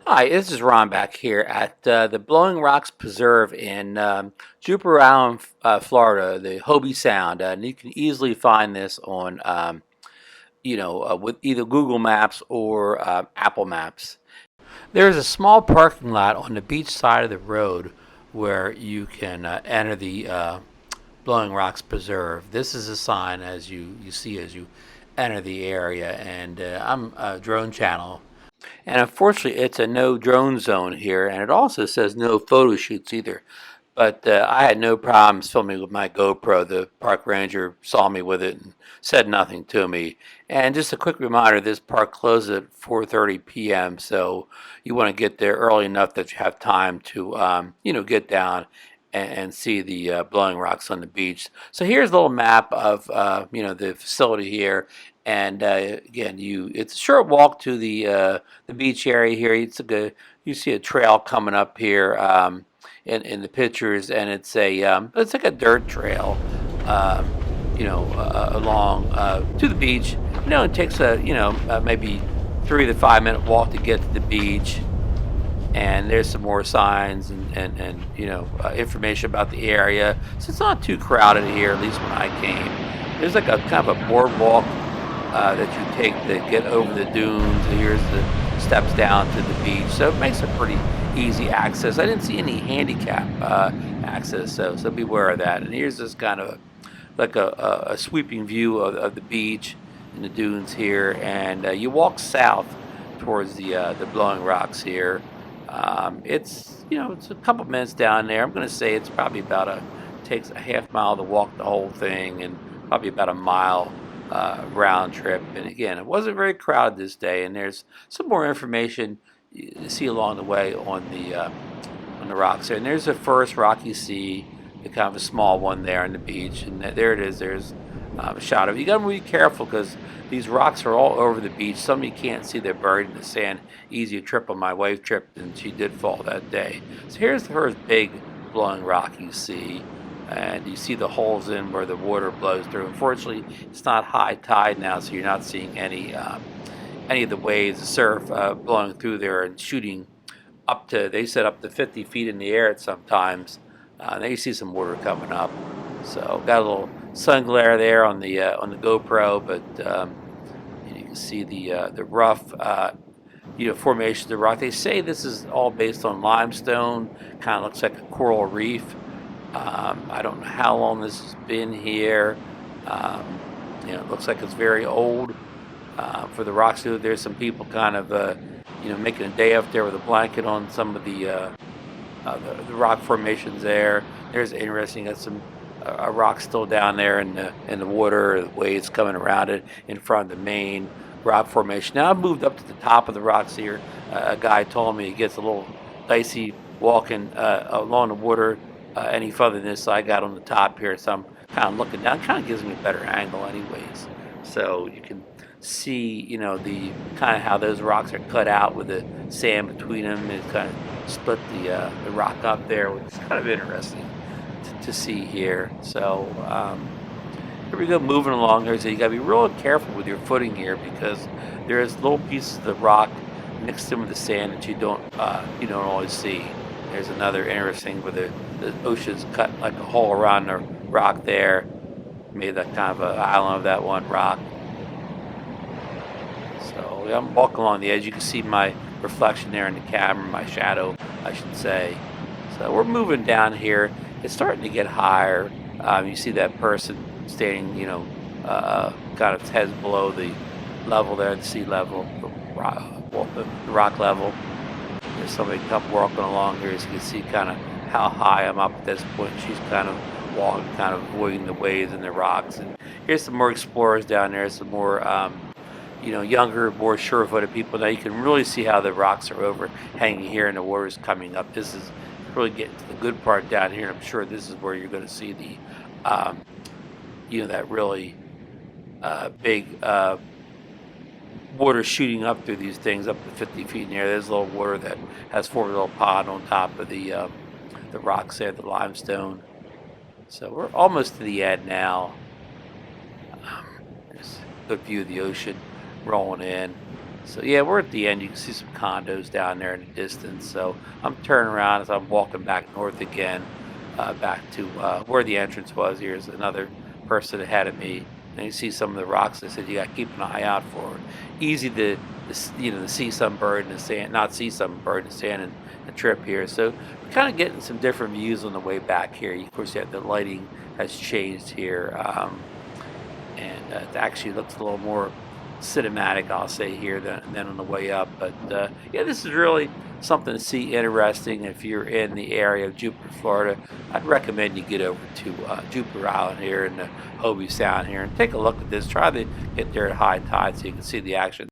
Hi, this is Ron back here at the Blowing Rocks Preserve in Jupiter Island, Florida, the Hobe Sound. And you can easily find this on, with either Google Maps or Apple Maps. There is a small parking lot on the beach side of the road where you can enter the Blowing Rocks Preserve. This is a sign as you see as you enter the area, and I'm a drone channel. And unfortunately, it's a no drone zone here, and it also says no photo shoots either. But I had no problems filming with my GoPro. The park ranger saw me with it and said nothing to me. And just a quick reminder, this park closes at 4:30 p.m., so you want to get there early enough that you have time to, get down and see the blowing rocks on the beach. So here's a little map of, the facility here. And again, it's a short walk to the beach area here. You see a trail coming up here. In the pictures, and it's like a dirt trail, along to the beach. It takes maybe 3 to 5 minute walk to get to the beach, and there's some more signs and information about the area. So it's not too crowded here, at least when I came. There's like a kind of a boardwalk that you take to get over the dunes. And here's the steps down to the beach, so it makes it pretty easy access. I didn't see any handicap access, so beware of that. And here's this kind of like a sweeping view of the beach and the dunes here. And you walk south towards the blowing rocks here. It's a couple minutes down there. I'm going to say it's probably takes a half mile to walk the whole thing, and probably about a mile round trip. And again, it wasn't very crowded this day. And there's some more information you see along the way on the rocks there. And there's the first rock you see, the kind of a small one there on the beach. And there it is. There's a shot of it. You got to be careful because these rocks are all over the beach. Some you can't see; they're buried in the sand. Easy to trip on. My wife tripped, and she did fall that day. So here's the first big blowing rock you see. And you see the holes in where the water blows through. Unfortunately, it's not high tide now, so you're not seeing any of the waves, the surf blowing through there and shooting they said up to 50 feet in the air at sometimes. There you see some water coming up. So got a little sun glare there on the GoPro, but you can see the rough formation of the rock. They say this is all based on limestone. Kind of looks like a coral reef. I don't know how long this has been here. It looks like it's very old. For the rocks, there's some people kind of, making a day up there with a blanket on some of the rock formations there. There's interesting. Got some a rock still down there in the water, the waves coming around it in front of the main rock formation. Now I've moved up to the top of the rocks here. A guy told me it gets a little dicey walking along the water any further than this, so I got on the top here. So I'm kind of looking down. It kind of gives me a better angle, anyways. So you can see, the kind of how those rocks are cut out with the sand between them. It kind of split the rock up there, which is kind of interesting to see here. So here we go, moving along here. So you got to be real careful with your footing here because there's little pieces of the rock mixed in with the sand that you don't always see. There's another interesting where the ocean's cut like a hole around the rock there, made that kind of an island of that one rock. So I'm walking along the edge. You can see my reflection there in the camera, my shadow, I should say. So we're moving down here. It's starting to get higher. You see that person standing, kind of heads below the level there, the sea level, the rock level. There's somebody walking along here, as you can see kind of how high I'm up at this point. She's kind of walking, kind of avoiding the waves and the rocks. And here's some more explorers down there, some more younger, more sure-footed people. Now you can really see how the rocks are overhanging here and the water's coming up. This is really getting to the good part down here. I'm sure this is where you're going to see the, that really big water shooting up through these things up to 50 feet in the air. There's a little water that has formed a little pond on top of the rocks there, the limestone. So we're almost to the end now. There's a good view of the ocean rolling in. So yeah, we're at the end. You can see some condos down there in the distance. So I'm turning around as I'm walking back north again, back to where the entrance was. Here's another person ahead of me, and you see some of the rocks. I said you got to keep an eye out for. Easy to see some bird in the sand, not see some bird in the sand and trip here. So we're kind of getting some different views on the way back here. Of course, yeah, the lighting has changed here. And it actually looks a little more cinematic, I'll say here than on the way up. But yeah, this is really something to see, interesting. If you're in the area of Jupiter, Florida, I'd recommend you get over to Jupiter Island here in the Hobe Sound here and take a look at this. Try to get there at high tide so you can see the action.